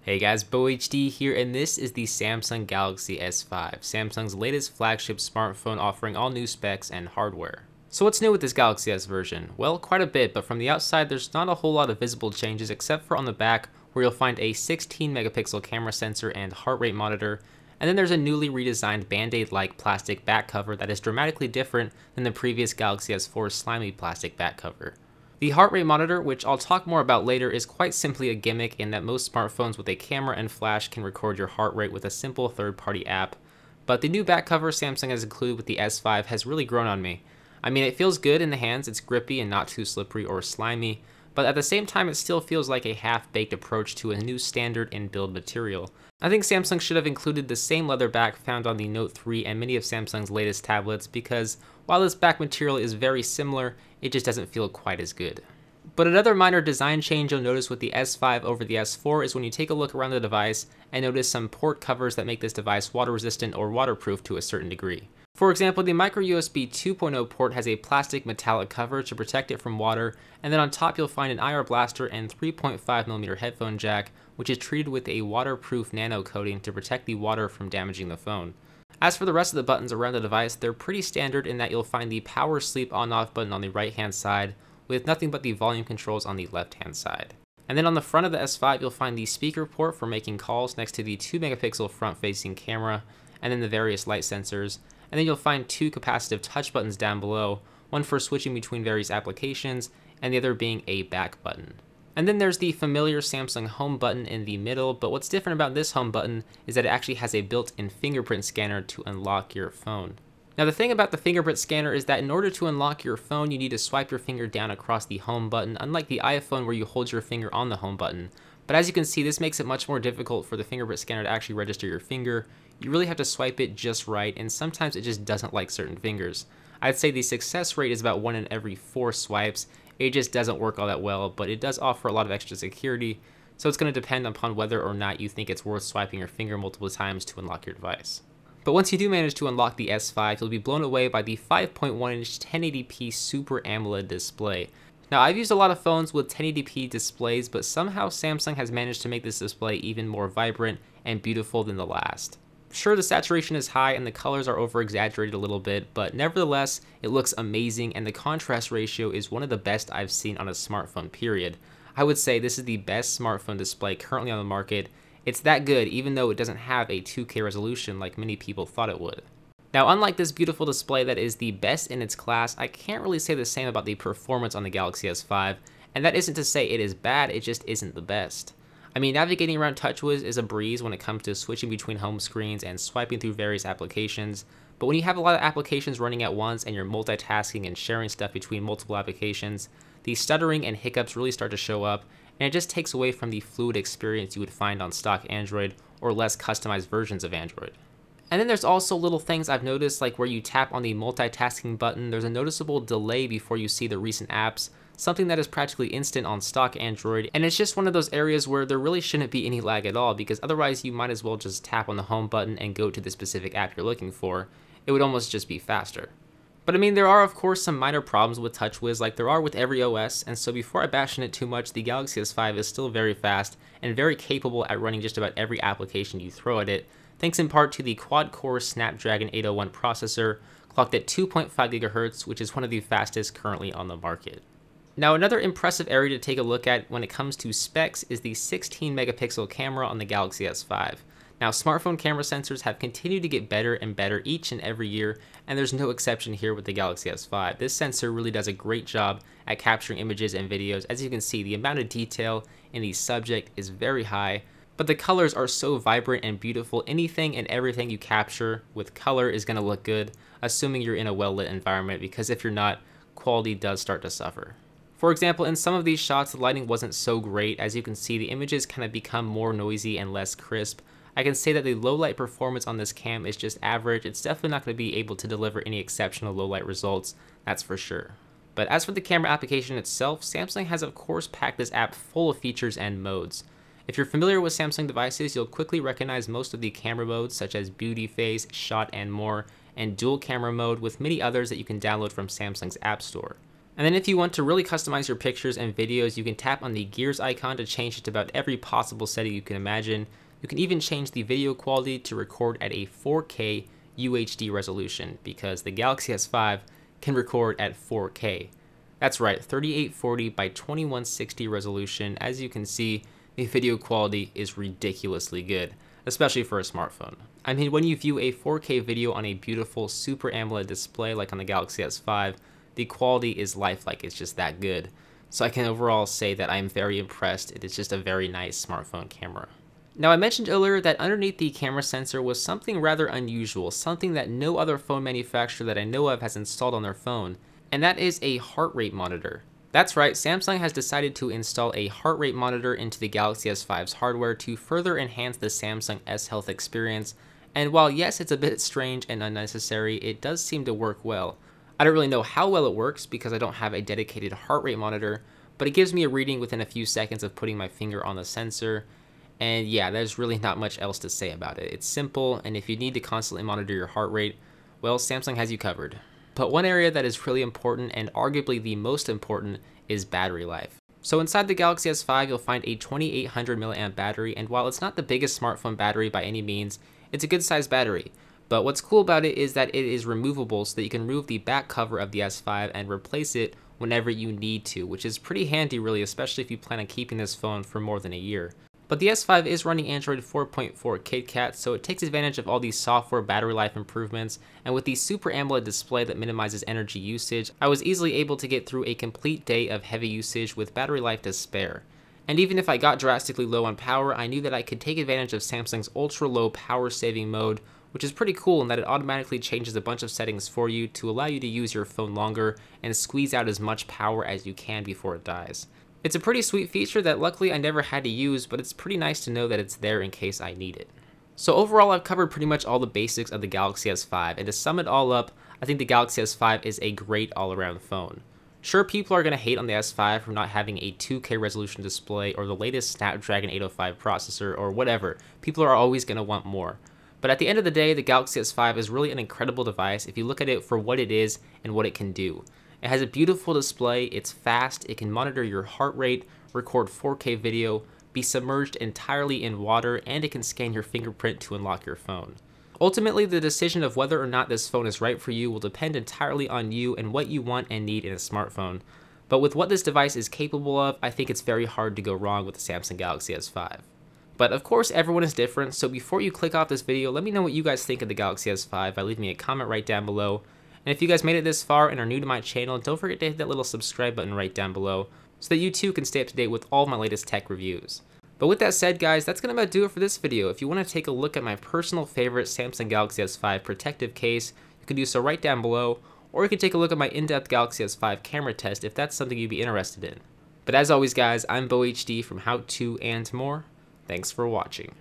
Hey guys, Beau HD here, and this is the Samsung Galaxy S5, Samsung's latest flagship smartphone offering all new specs and hardware. So what's new with this Galaxy S version? Well, quite a bit, but from the outside there's not a whole lot of visible changes except for on the back where you'll find a 16 megapixel camera sensor and heart rate monitor, and then there's a newly redesigned band-aid-like plastic back cover that is dramatically different than the previous Galaxy S4's slimy plastic back cover. The heart rate monitor, which I'll talk more about later, is quite simply a gimmick in that most smartphones with a camera and flash can record your heart rate with a simple third-party app. But the new back cover Samsung has included with the S5 has really grown on me. I mean, it feels good in the hands, it's grippy and not too slippery or slimy, but at the same time it still feels like a half-baked approach to a new standard in build material. I think Samsung should have included the same leather back found on the Note 3 and many of Samsung's latest tablets because while this back material is very similar, it just doesn't feel quite as good. But another minor design change you'll notice with the S5 over the S4 is when you take a look around the device and notice some port covers that make this device water resistant or waterproof to a certain degree. For example, the micro USB 2.0 port has a plastic metallic cover to protect it from water, and then on top you'll find an IR blaster and 3.5mm headphone jack, which is treated with a waterproof nano coating to protect the water from damaging the phone. As for the rest of the buttons around the device, they're pretty standard in that you'll find the power sleep on-off button on the right-hand side, with nothing but the volume controls on the left-hand side. And then on the front of the S5, you'll find the speaker port for making calls next to the 2 megapixel front-facing camera, and then the various light sensors. And then you'll find two capacitive touch buttons down below, one for switching between various applications, and the other being a back button. And then there's the familiar Samsung home button in the middle, but what's different about this home button is that it actually has a built-in fingerprint scanner to unlock your phone. Now the thing about the fingerprint scanner is that in order to unlock your phone, you need to swipe your finger down across the home button, unlike the iPhone where you hold your finger on the home button. But as you can see, this makes it much more difficult for the fingerprint scanner to actually register your finger. You really have to swipe it just right, and sometimes it just doesn't like certain fingers. I'd say the success rate is about 1 in every 4 swipes. It just doesn't work all that well, but it does offer a lot of extra security, so it's going to depend upon whether or not you think it's worth swiping your finger multiple times to unlock your device. But once you do manage to unlock the S5, you'll be blown away by the 5.1-inch 1080p Super AMOLED display. Now, I've used a lot of phones with 1080p displays, but somehow Samsung has managed to make this display even more vibrant and beautiful than the last. Sure, the saturation is high and the colors are over-exaggerated a little bit, but nevertheless, it looks amazing and the contrast ratio is one of the best I've seen on a smartphone, period. I would say this is the best smartphone display currently on the market. It's that good even though it doesn't have a 2K resolution like many people thought it would. Now, unlike this beautiful display that is the best in its class, I can't really say the same about the performance on the Galaxy S5, and that isn't to say it is bad, it just isn't the best. I mean, navigating around Touchwiz is a breeze when it comes to switching between home screens and swiping through various applications, but when you have a lot of applications running at once and you're multitasking and sharing stuff between multiple applications, the stuttering and hiccups really start to show up, and it just takes away from the fluid experience you would find on stock Android or less customized versions of Android. And then there's also little things I've noticed, like where you tap on the multitasking button, there's a noticeable delay before you see the recent apps, something that is practically instant on stock Android, and it's just one of those areas where there really shouldn't be any lag at all, because otherwise you might as well just tap on the home button and go to the specific app you're looking for. It would almost just be faster. But I mean, there are of course some minor problems with Touchwiz like there are with every OS, and so before I bash on it too much, the Galaxy S5 is still very fast and very capable at running just about every application you throw at it, thanks in part to the quad-core Snapdragon 801 processor, clocked at 2.5 GHz, which is one of the fastest currently on the market. Now, another impressive area to take a look at when it comes to specs is the 16 megapixel camera on the Galaxy S5. Now, smartphone camera sensors have continued to get better and better each and every year, and there's no exception here with the Galaxy S5. This sensor really does a great job at capturing images and videos. As you can see, the amount of detail in the subject is very high, but the colors are so vibrant and beautiful. Anything and everything you capture with color is going to look good, assuming you're in a well-lit environment, because if you're not, quality does start to suffer. For example, in some of these shots, the lighting wasn't so great. As you can see, the images kind of become more noisy and less crisp. I can say that the low light performance on this cam is just average. It's definitely not going to be able to deliver any exceptional low light results, that's for sure. But as for the camera application itself, Samsung has of course packed this app full of features and modes. If you're familiar with Samsung devices, you'll quickly recognize most of the camera modes such as beauty phase, shot, and more, and dual camera mode with many others that you can download from Samsung's App Store. And then if you want to really customize your pictures and videos, you can tap on the gears icon to change it to about every possible setting you can imagine. You can even change the video quality to record at a 4K UHD resolution, because the Galaxy S5 can record at 4K. That's right, 3840 by 2160 resolution. As you can see, the video quality is ridiculously good, especially for a smartphone. I mean, when you view a 4K video on a beautiful Super AMOLED display like on the Galaxy S5, the quality is lifelike. It's just that good. So I can overall say that I'm very impressed. It is just a very nice smartphone camera. Now, I mentioned earlier that underneath the camera sensor was something rather unusual, something that no other phone manufacturer that I know of has installed on their phone, and that is a heart rate monitor. That's right, Samsung has decided to install a heart rate monitor into the Galaxy S5's hardware to further enhance the Samsung S Health experience, and while yes, it's a bit strange and unnecessary, it does seem to work well. I don't really know how well it works because I don't have a dedicated heart rate monitor, but it gives me a reading within a few seconds of putting my finger on the sensor. And yeah, there's really not much else to say about it. It's simple, and if you need to constantly monitor your heart rate, well, Samsung has you covered. But one area that is really important, and arguably the most important, is battery life. So inside the Galaxy S5, you'll find a 2800 mAh battery, and while it's not the biggest smartphone battery by any means, it's a good sized battery. But what's cool about it is that it is removable, so that you can remove the back cover of the S5 and replace it whenever you need to, which is pretty handy really, especially if you plan on keeping this phone for more than a year. But the S5 is running Android 4.4 KitKat, so it takes advantage of all these software battery life improvements, and with the Super AMOLED display that minimizes energy usage, I was easily able to get through a complete day of heavy usage with battery life to spare. And even if I got drastically low on power, I knew that I could take advantage of Samsung's ultra low power saving mode, which is pretty cool in that it automatically changes a bunch of settings for you to allow you to use your phone longer and squeeze out as much power as you can before it dies. It's a pretty sweet feature that luckily I never had to use, but it's pretty nice to know that it's there in case I need it. So overall, I've covered pretty much all the basics of the Galaxy S5, and to sum it all up, I think the Galaxy S5 is a great all-around phone. Sure, people are going to hate on the S5 for not having a 2K resolution display or the latest Snapdragon 805 processor or whatever. People are always going to want more. But at the end of the day, the Galaxy S5 is really an incredible device if you look at it for what it is and what it can do. It has a beautiful display, it's fast, it can monitor your heart rate, record 4K video, be submerged entirely in water, and it can scan your fingerprint to unlock your phone. Ultimately, the decision of whether or not this phone is right for you will depend entirely on you and what you want and need in a smartphone. But with what this device is capable of, I think it's very hard to go wrong with the Samsung Galaxy S5. But of course, everyone is different, so before you click off this video, let me know what you guys think of the Galaxy S5 by leaving me a comment right down below. And if you guys made it this far and are new to my channel, don't forget to hit that little subscribe button right down below so that you too can stay up to date with all of my latest tech reviews. But with that said, guys, that's going to about do it for this video. If you want to take a look at my personal favorite Samsung Galaxy S5 protective case, you can do so right down below, or you can take a look at my in-depth Galaxy S5 camera test if that's something you'd be interested in. But as always, guys, I'm Beau HD from How To and More. Thanks for watching.